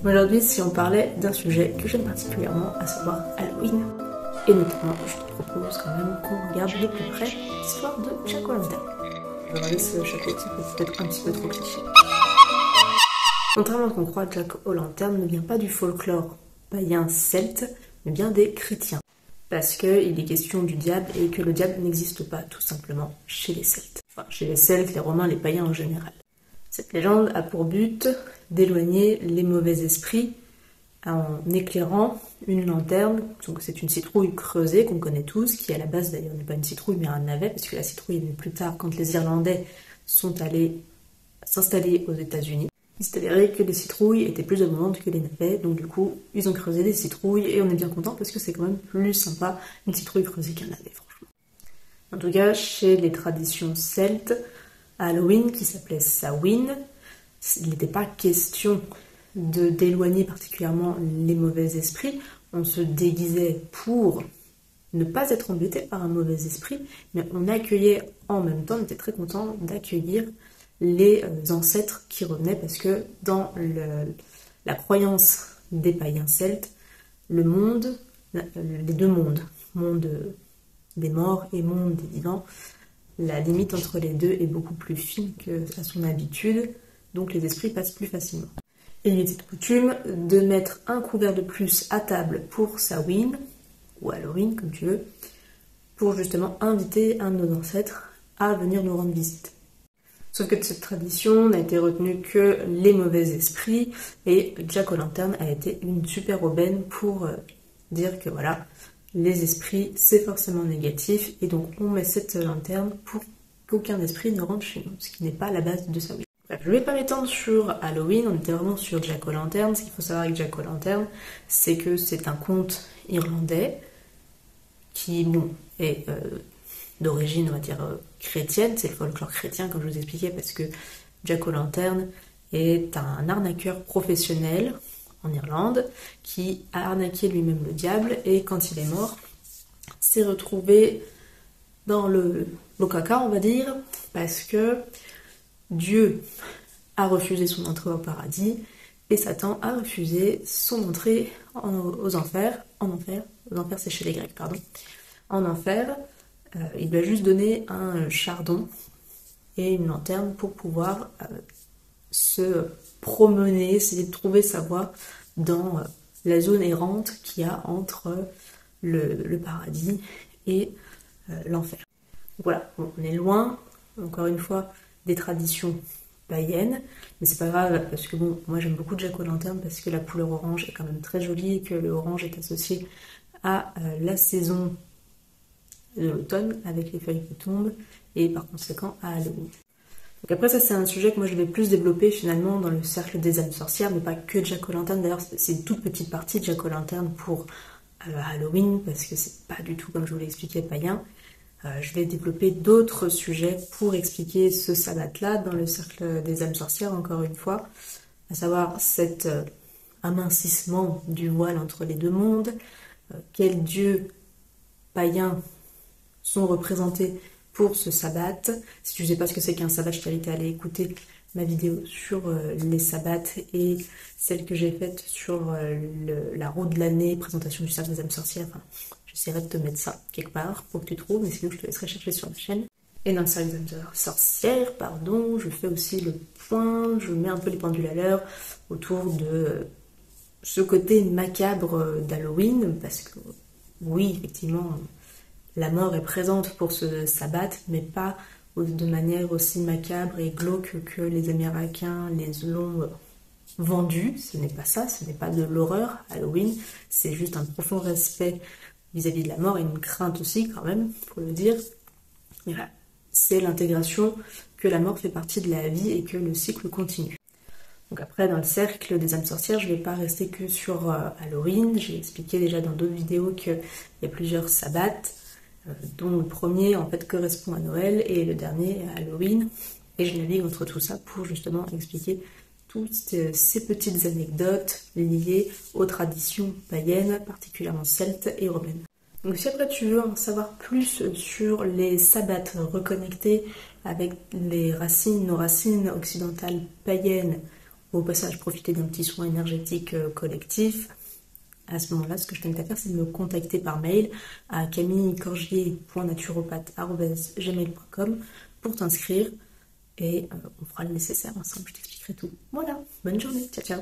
Aujourd'hui, si on parlait d'un sujet que j'aime particulièrement, à savoir Halloween, et notamment, je te propose quand même qu'on regarde de plus près l'histoire de Jack-o'-lantern. Regardez ce chapeau qui peut être un petit peu trop cliché. Contrairement à ce qu'on croit, Jack-o'-lantern ne vient pas du folklore païen celte, mais bien des chrétiens. Parce qu'il est question du diable et que le diable n'existe pas tout simplement chez les Celtes. Enfin, chez les Celtes, les Romains, les païens en général. Cette légende a pour but d'éloigner les mauvais esprits en éclairant une lanterne. Donc c'est une citrouille creusée qu'on connaît tous, qui à la base d'ailleurs n'est pas une citrouille mais un navet, parce que la citrouille est venue plus tard quand les Irlandais sont allés s'installer aux États-Unis. Il s'est avéré que les citrouilles étaient plus abondantes que les navets, donc du coup ils ont creusé des citrouilles et on est bien content parce que c'est quand même plus sympa une citrouille creusée qu'un navet, franchement. En tout cas, chez les traditions celtes, à Halloween, qui s'appelait Samhain, il n'était pas question d'éloigner particulièrement les mauvais esprits. On se déguisait pour ne pas être embêté par un mauvais esprit, mais on accueillait en même temps, on était très content d'accueillir les ancêtres qui revenaient, parce que dans la croyance des païens celtes, le monde, les deux mondes, monde des morts et monde des vivants, la limite entre les deux est beaucoup plus fine qu'à son habitude, donc les esprits passent plus facilement. Et il était de coutume de mettre un couvert de plus à table pour Samhain, ou Halloween comme tu veux, pour justement inviter un de nos ancêtres à venir nous rendre visite. Sauf que de cette tradition n'a été retenue que les mauvais esprits, et Jack-o'-lantern a été une super aubaine pour dire que voilà, les esprits c'est forcément négatif, et donc on met cette lanterne pour qu'aucun esprit ne rentre chez nous, ce qui n'est pas la base de Samhain. Bref, je ne vais pas m'étendre sur Halloween, on était vraiment sur Jack-o'-lantern. Ce qu'il faut savoir avec Jack-o'-lantern, c'est que c'est un conte irlandais qui, bon, est d'origine, on va dire, chrétienne. C'est le folklore chrétien, comme je vous expliquais, parce que Jack-o'-lantern est un arnaqueur professionnel en Irlande qui a arnaqué lui-même le diable, et quand il est mort, s'est retrouvé dans le caca, on va dire, parce que Dieu a refusé son entrée au paradis et Satan a refusé son entrée aux enfers. Aux enfers c'est chez les Grecs, pardon. En enfer, il lui a juste donné un chardon et une lanterne pour pouvoir se promener, essayer de trouver sa voie dans la zone errante qu'il y a entre le paradis et l'enfer. Voilà, bon, on est loin, encore une fois, des traditions païennes, mais c'est pas grave, parce que bon, moi j'aime beaucoup Jack-o'-lantern parce que la couleur orange est quand même très jolie et que le orange est associé à la saison de l'automne avec les feuilles qui tombent, et par conséquent à Halloween. Donc après ça c'est un sujet que moi je vais plus développer finalement dans le cercle des âmes sorcières, mais pas que Jack-o'-lantern. D'ailleurs c'est une toute petite partie de Jack-o'-lantern pour Halloween, parce que c'est pas du tout comme je vous l'ai expliqué païen. Je vais développer d'autres sujets pour expliquer ce sabbat-là dans le cercle des âmes sorcières, encore une fois, à savoir cet amincissement du voile entre les deux mondes, quels dieux païens sont représentés pour ce sabbat. Si tu ne sais pas ce que c'est qu'un sabbat, je t'invite à aller écouter ma vidéo sur les sabbats et celle que j'ai faite sur la roue de l'année, présentation du cercle des âmes sorcières. Enfin, j'essaierai de te mettre ça quelque part pour que tu trouves, mais sinon je te laisserai chercher sur ma chaîne. Et dans le cercle des âmes sorcières, je fais aussi le point, je mets un peu les pendules à l'heure autour de ce côté macabre d'Halloween, parce que oui, effectivement, la mort est présente pour ce sabbat, mais pas de manière aussi macabre et glauque que les Américains les ont vendus. Ce n'est pas ça, ce n'est pas de l'horreur. Halloween, c'est juste un profond respect vis-à-vis de la mort et une crainte aussi quand même, faut le dire. Voilà. C'est l'intégration que la mort fait partie de la vie et que le cycle continue. Donc après, dans le cercle des âmes sorcières, je ne vais pas rester que sur Halloween. J'ai expliqué déjà dans d'autres vidéos qu'il y a plusieurs sabbats, dont le premier en fait correspond à Noël et le dernier à Halloween. Et je navigue entre tout ça pour justement expliquer toutes ces petites anecdotes liées aux traditions païennes, particulièrement celtes et romaines. Donc si après tu veux en savoir plus sur les sabbats reconnectés avec nos racines occidentales païennes au passage profiter d'un petit soin énergétique collectif, à ce moment-là, ce que je t'invite à faire, c'est de me contacter par mail à camillecorgier.naturopathe@gmail.com pour t'inscrire et on fera le nécessaire ensemble, je t'expliquerai tout. Voilà, bonne journée, ciao ciao.